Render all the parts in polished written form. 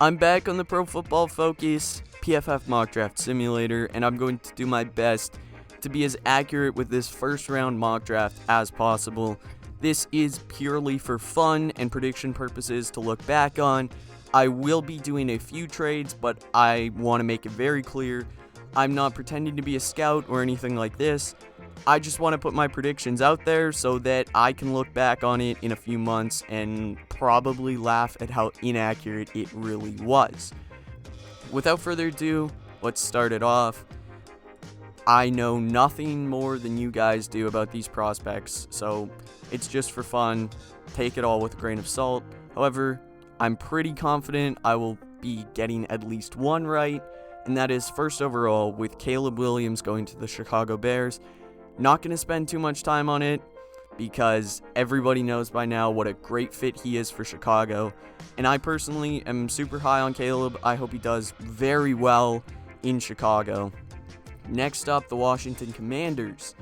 I'm back on the Pro Football Focus PFF Mock Draft Simulator, and I'm going to do my best to be as accurate with this first round mock draft as possible. This is purely for fun and prediction purposes to look back on. I will be doing a few trades, but I want to make it very clear I'm not pretending to be a scout or anything like this. I just want to put my predictions out there so that I can look back on it in a few months and probably laugh at how inaccurate it really was. Without further ado, let's start it off. I know nothing more than you guys do about these prospects, so it's just for fun. Take it all with a grain of salt. However, I'm pretty confident I will be getting at least one right, and that is first overall with Caleb Williams going to the Chicago Bears. Not going to spend too much time on it because everybody knows by now what a great fit he is for Chicago. And I personally am super high on Caleb. I hope he does very well in Chicago. Next up, the Washington Commanders.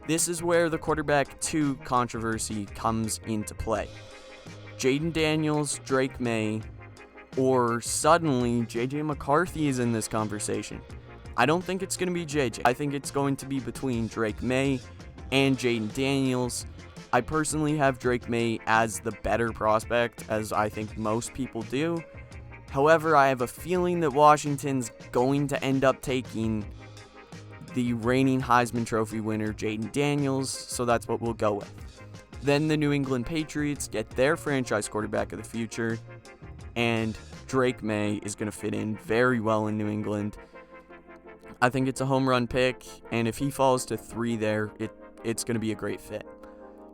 This is where the quarterback 2 controversy comes into play. Jaden Daniels, Drake May, or suddenly JJ McCarthy is in this conversation. I don't think it's going to be JJ. I think it's going to be between Drake May and Jaden Daniels. I personally have Drake May as the better prospect, as I think most people do. However, I have a feeling that Washington's going to end up taking the reigning Heisman Trophy winner, Jaden Daniels, so that's what we'll go with. Then the New England Patriots get their franchise quarterback of the future, and Drake May is going to fit in very well in New England. I think it's a home run pick, and if he falls to 3 there, it's going to be a great fit.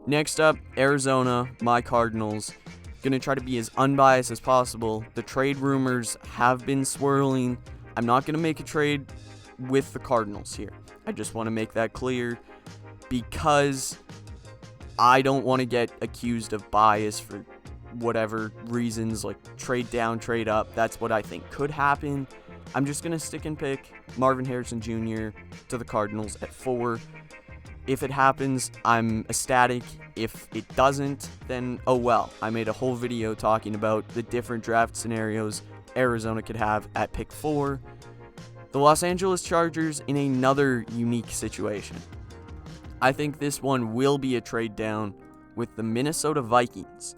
Next up, Arizona, my Cardinals. Going to try to be as unbiased as possible. The trade rumors have been swirling. I'm not going to make a trade with the Cardinals here. I just want to make that clear because I don't want to get accused of bias for whatever reasons, like trade down, trade up. That's what I think could happen. I'm just going to stick and pick Marvin Harrison Jr. to the Cardinals at 4. If it happens, I'm ecstatic. If it doesn't, then oh well. I made a whole video talking about the different draft scenarios Arizona could have at pick 4. The Los Angeles Chargers in another unique situation. I think this one will be a trade down with the Minnesota Vikings.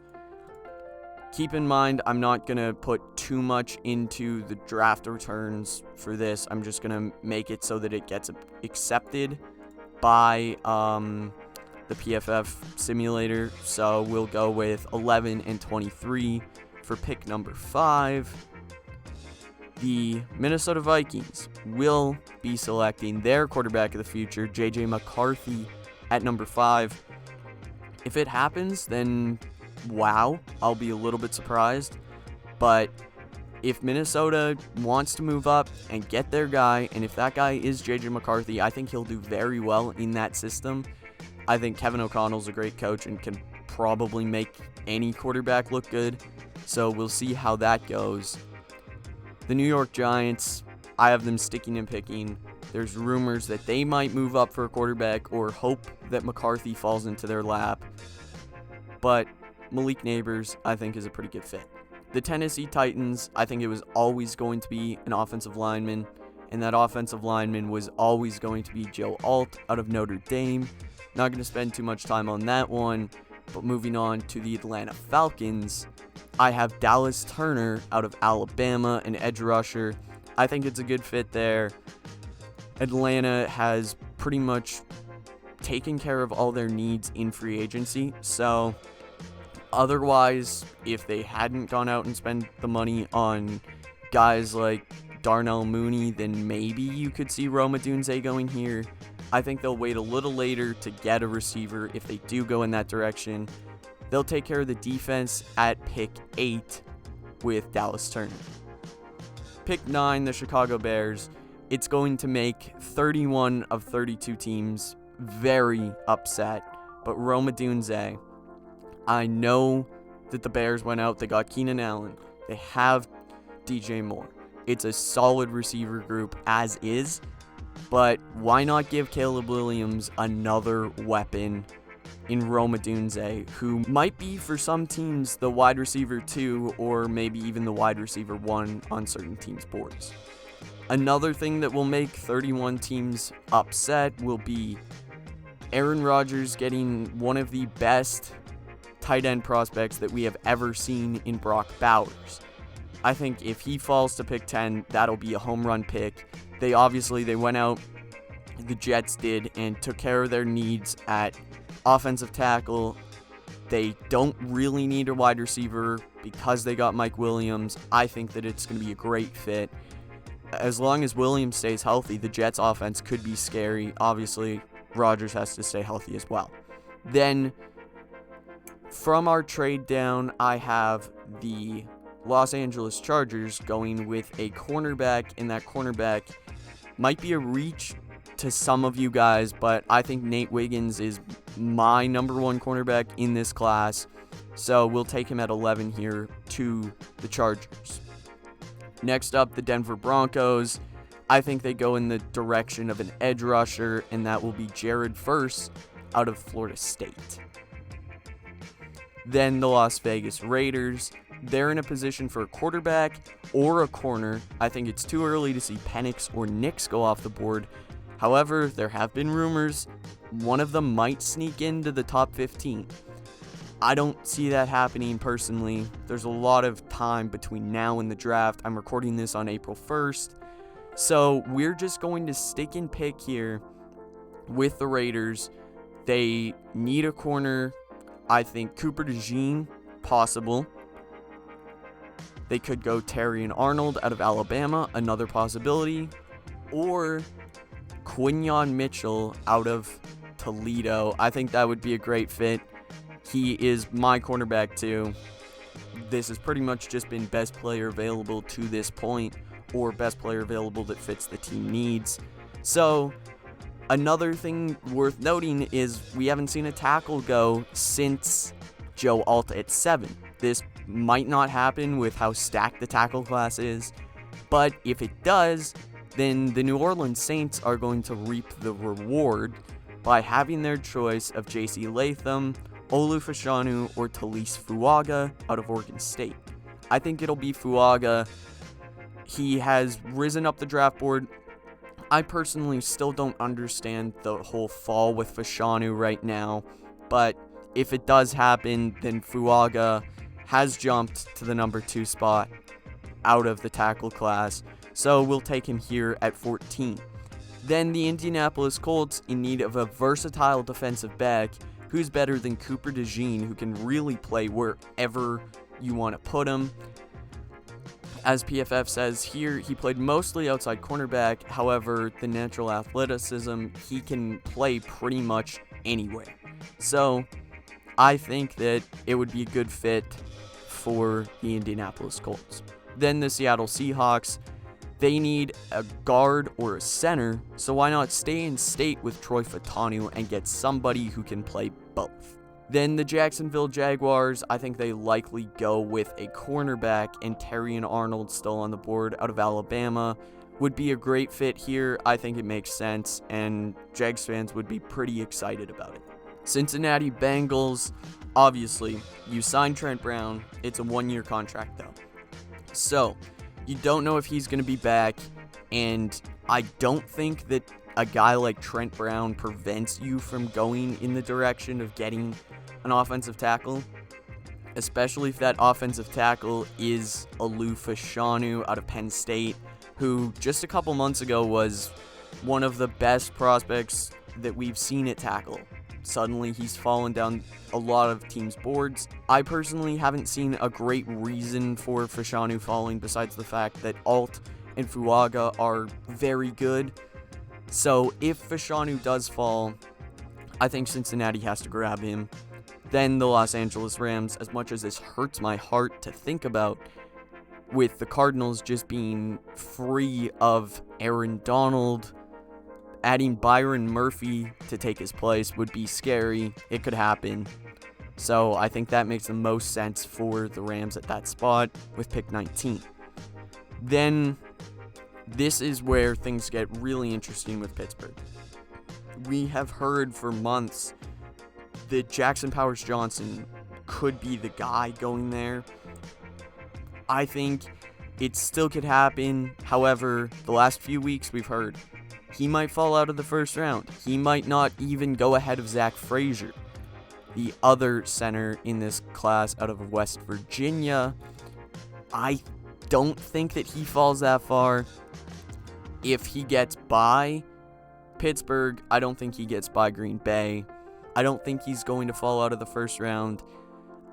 Keep in mind, I'm not going to put too much into the draft returns for this. I'm just going to make it so that it gets accepted by the PFF simulator. So we'll go with 11 and 23 for pick number 5. The Minnesota Vikings will be selecting their quarterback of the future, JJ McCarthy, at number 5. If it happens, then wow, I'll be a little bit surprised. But if Minnesota wants to move up and get their guy, and if that guy is JJ McCarthy, I think he'll do very well in that system. I think Kevin O'Connell's a great coach and can probably make any quarterback look good. So we'll see how that goes. The New York Giants, I have them sticking and picking. There's rumors that they might move up for a quarterback or hope that McCarthy falls into their lap. But Malik Neighbors, I think, is a pretty good fit. The Tennessee Titans, I think it was always going to be an offensive lineman, and that offensive lineman was always going to be Joe Alt out of Notre Dame. Not going to spend too much time on that one, but moving on to the Atlanta Falcons, I have Dallas Turner out of Alabama, an edge rusher. I think it's a good fit there. Atlanta has pretty much taken care of all their needs in free agency, so otherwise, if they hadn't gone out and spent the money on guys like Darnell Mooney, then maybe you could see Rome Odunze going here. I think they'll wait a little later to get a receiver if they do go in that direction. They'll take care of the defense at pick 8 with Dallas Turner. Pick 9, the Chicago Bears. It's going to make 31 of 32 teams very upset, but Rome Odunze, I know that the Bears went out, they got Keenan Allen, they have DJ Moore. It's a solid receiver group as is, but why not give Caleb Williams another weapon in Rome Odunze, who might be for some teams the wide receiver 2 or maybe even the wide receiver 1 on certain teams' boards. Another thing that will make 31 teams upset will be Aaron Rodgers getting one of the best tight end prospects that we have ever seen in Brock Bowers. I think if he falls to pick 10, that'll be a home run pick. They went out, the Jets did, and took care of their needs at offensive tackle. They don't really need a wide receiver because they got Mike Williams. I think that it's going to be a great fit. As long as Williams stays healthy, the Jets offense could be scary. Obviously, Rodgers has to stay healthy as well. Then, from our trade down, I have the Los Angeles Chargers going with a cornerback, and that cornerback might be a reach to some of you guys, but I think Nate Wiggins is my number 1 cornerback in this class, so we'll take him at 11 here to the Chargers. Next up, the Denver Broncos. I think they go in the direction of an edge rusher, and that will be Jared Verse out of Florida State. Then the Las Vegas Raiders. They're in a position for a quarterback or a corner. I think it's too early to see Penix or Nix go off the board. However, there have been rumors one of them might sneak into the top 15. I don't see that happening personally. There's a lot of time between now and the draft. I'm recording this on April 1st. So we're just going to stick and pick here with the Raiders. They need a corner. I think Cooper DeJean, possible. They could go Terry and Arnold out of Alabama, another possibility. Or Quinyon Mitchell out of Toledo. I think that would be a great fit. He is my cornerback too. This has pretty much just been best player available to this point, or best player available that fits the team needs. So, another thing worth noting is we haven't seen a tackle go since Joe Alt at 7. This might not happen with how stacked the tackle class is, but if it does, then the New Orleans Saints are going to reap the reward by having their choice of J.C. Latham, Olu Fashanu, or Talise Fuaga out of Oregon State. I think it'll be Fuaga. He has risen up the draft board. I personally still don't understand the whole fall with Fashanu right now, but if it does happen, then Fuaga has jumped to the number 2 spot out of the tackle class, so we'll take him here at 14. Then the Indianapolis Colts, in need of a versatile defensive back. Who's better than Cooper DeJean, who can really play wherever you want to put him? As PFF says here, he played mostly outside cornerback. However, the natural athleticism, he can play pretty much anywhere. So, I think that it would be a good fit for the Indianapolis Colts. Then the Seattle Seahawks. They need a guard or a center, so why not stay in state with Troy Fautanu and get somebody who can play both? Then the Jacksonville Jaguars, I think they likely go with a cornerback, and Terry and Arnold still on the board out of Alabama would be a great fit here. I think it makes sense, and Jags fans would be pretty excited about it. Cincinnati Bengals, obviously, you signed Trent Brown. It's a 1-year contract, though. So, you don't know if he's going to be back, and I don't think that a guy like Trent Brown prevents you from going in the direction of getting an offensive tackle, especially if that offensive tackle is Olu Fashanu out of Penn State, who just a couple months ago was one of the best prospects that we've seen at tackle. Suddenly he's fallen down a lot of teams' boards. I personally haven't seen a great reason for Fashanu falling besides the fact that Alt and Fuaga are very good. So if Fashanu does fall, I think Cincinnati has to grab him. Then the Los Angeles Rams, as much as this hurts my heart to think about, with the Cardinals just being free of Aaron Donald, adding Byron Murphy to take his place would be scary. It could happen. So I think that makes the most sense for the Rams at that spot with pick 19. Then this is where things get really interesting with Pittsburgh. We have heard for months that Jackson Powers-Johnson could be the guy going there. I think it still could happen. However, the last few weeks we've heard he might fall out of the first round. He might not even go ahead of Zach Frazier, the other center in this class out of West Virginia. I don't think that he falls that far. If he gets by Pittsburgh, I don't think he gets by Green Bay. I don't think he's going to fall out of the first round.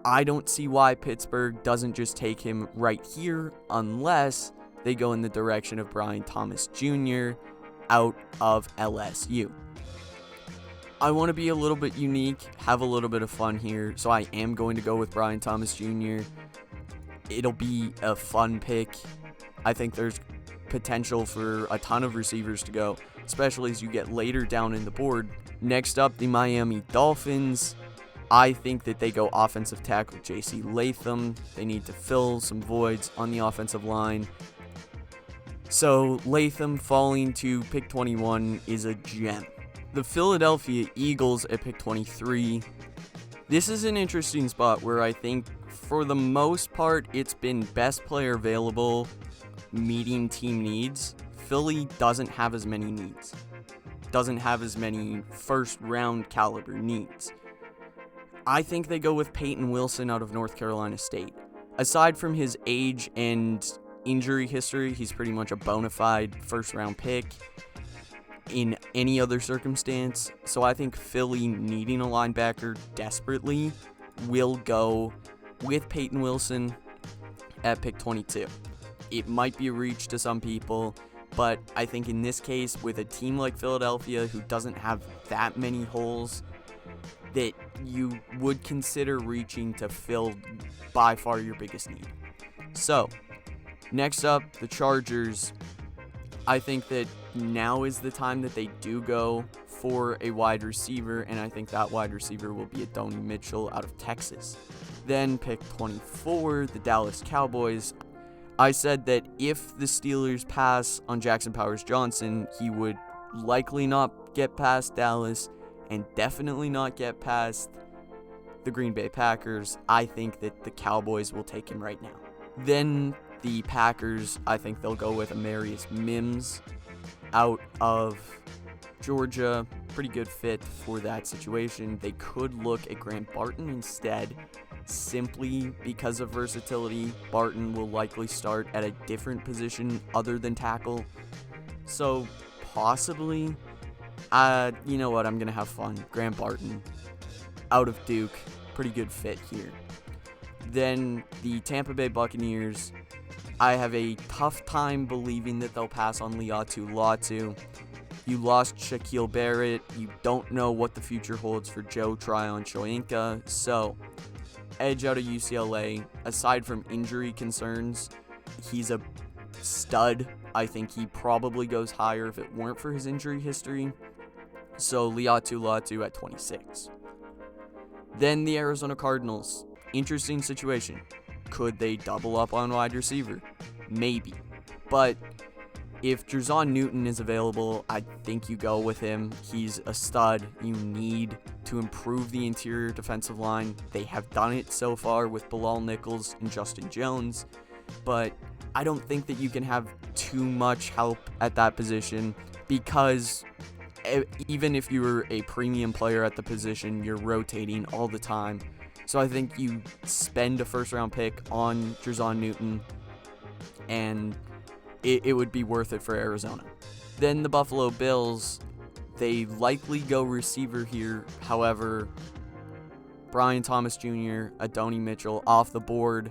I don't see why Pittsburgh doesn't just take him right here unless they go in the direction of Brian Thomas Jr. out of LSU. I want to be a little bit unique, have a little bit of fun here, so I am going to go with Brian Thomas Jr. It'll be a fun pick. I think there's potential for a ton of receivers to go, especially as you get later down in the board. Next up, the Miami Dolphins. I think that they go offensive tackle J.C. Latham. They need to fill some voids on the offensive line. So Latham falling to pick 21 is a gem. The Philadelphia Eagles at pick 23. This is an interesting spot where I think for the most part it's been best player available meeting team needs. Philly doesn't have as many needs. Doesn't have as many first round caliber needs. I think they go with Peyton Wilson out of North Carolina State. Aside from his age and injury history, he's pretty much a bona fide first round pick in any other circumstance. So I think Philly, needing a linebacker desperately, will go with Peyton Wilson at pick 22. It might be a reach to some people, but I think in this case, with a team like Philadelphia who doesn't have that many holes, that you would consider reaching to fill by far your biggest need. So, next up, the Chargers. I think that now is the time that they do go for a wide receiver, and I think that wide receiver will be Adonai Mitchell out of Texas. Then pick 24, the Dallas Cowboys. I said that if the Steelers pass on Jackson Powers-Johnson, he would likely not get past Dallas and definitely not get past the Green Bay Packers. I think that the Cowboys will take him right now. Then the Packers, I think they'll go with Amarius Mims out of Georgia. Pretty good fit for that situation. They could look at Grant Barton instead, simply because of versatility. Barton will likely start at a different position other than tackle. So possibly, you know what, I'm going to have fun. Grant Barton out of Duke. Pretty good fit here. Then the Tampa Bay Buccaneers. I have a tough time believing that they'll pass on Liatu Latu. You lost Shaquille Barrett. You don't know what the future holds for Joe Tryon-Shoyinka. So, edge out of UCLA. Aside from injury concerns, he's a stud. I think he probably goes higher if it weren't for his injury history. So, Liatu Latu at 26. Then the Arizona Cardinals. Interesting situation. Could they double up on wide receiver? Maybe. But if Jerzon Newton is available, I think you go with him. He's a stud. You need to improve the interior defensive line. They have done it so far with Bilal Nichols and Justin Jones, but I don't think that you can have too much help at that position, because even if you were a premium player at the position, you're rotating all the time. So I think you spend a first-round pick on Jerzon Newton, and it would be worth it for Arizona. Then the Buffalo Bills, they likely go receiver here. However, Brian Thomas Jr., Adonai Mitchell off the board.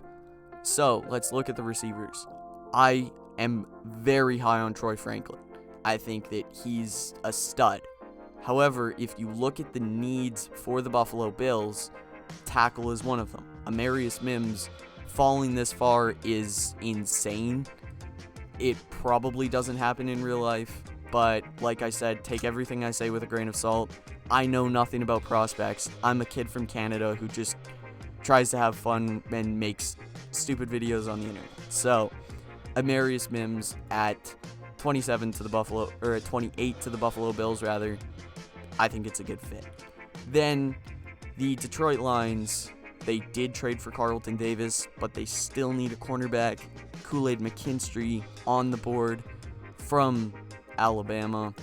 So let's look at the receivers. I am very high on Troy Franklin. I think that he's a stud. However, if you look at the needs for the Buffalo Bills, tackle is one of them. Amarius Mims falling this far is insane. It probably doesn't happen in real life, but like I said, take everything I say with a grain of salt. I know nothing about prospects. I'm a kid from Canada who just tries to have fun and makes stupid videos on the internet. So, Amarius Mims at 27 to the Buffalo, or at 28 to the Buffalo Bills rather. I think it's a good fit. Then The Detroit Lions, they did trade for Carlton Davis, but they still need a cornerback. Kool-Aid McKinstry on the board from Alabama.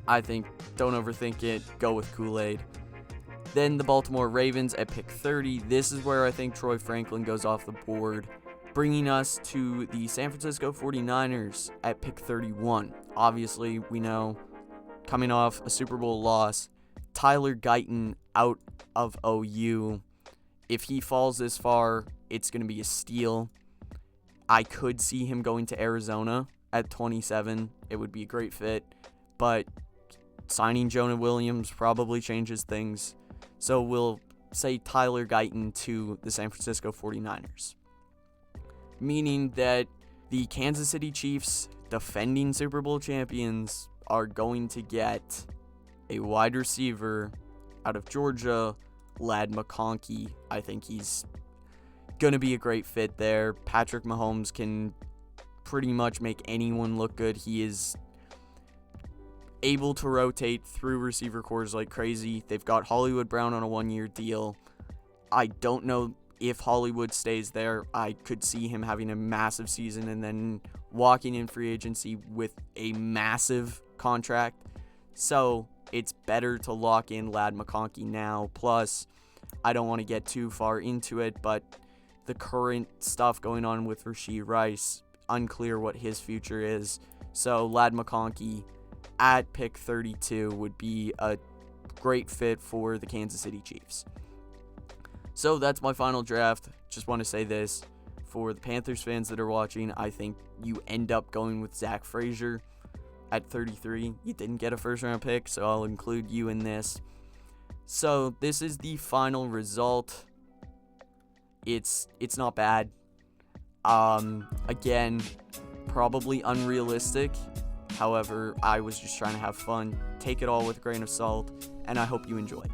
I think, don't overthink it, go with Kool-Aid. Then the Baltimore Ravens at pick 30. This is where I think Troy Franklin goes off the board, bringing us to the San Francisco 49ers at pick 31. Obviously, we know, coming off a Super Bowl loss, Tyler Guyton out of OU. If he falls this far, it's going to be a steal. I could see him going to Arizona at 27. It would be a great fit, but signing Jonah Williams probably changes things. So we'll say Tyler Guyton to the San Francisco 49ers. Meaning that the Kansas City Chiefs, defending Super Bowl champions, are going to get a wide receiver out of Georgia, Ladd McConkey. I think he's going to be a great fit there. Patrick Mahomes can pretty much make anyone look good. He is able to rotate through receiver cores like crazy. They've got Hollywood Brown on a 1-year deal. I don't know if Hollywood stays there. I could see him having a massive season and then walking in free agency with a massive contract. So it's better to lock in Ladd McConkey now. Plus, I don't want to get too far into it, but the current stuff going on with Rashee Rice, unclear what his future is. So Ladd McConkey at pick 32 would be a great fit for the Kansas City Chiefs. So that's my final draft. Just want to say this. For the Panthers fans that are watching, I think you end up going with Zach Frazier at 33. You didn't get a first-round pick, so I'll include you in this. So this is the final result. It's not bad. Again, probably unrealistic. However, I was just trying to have fun. Take it all with a grain of salt, and I hope you enjoyed.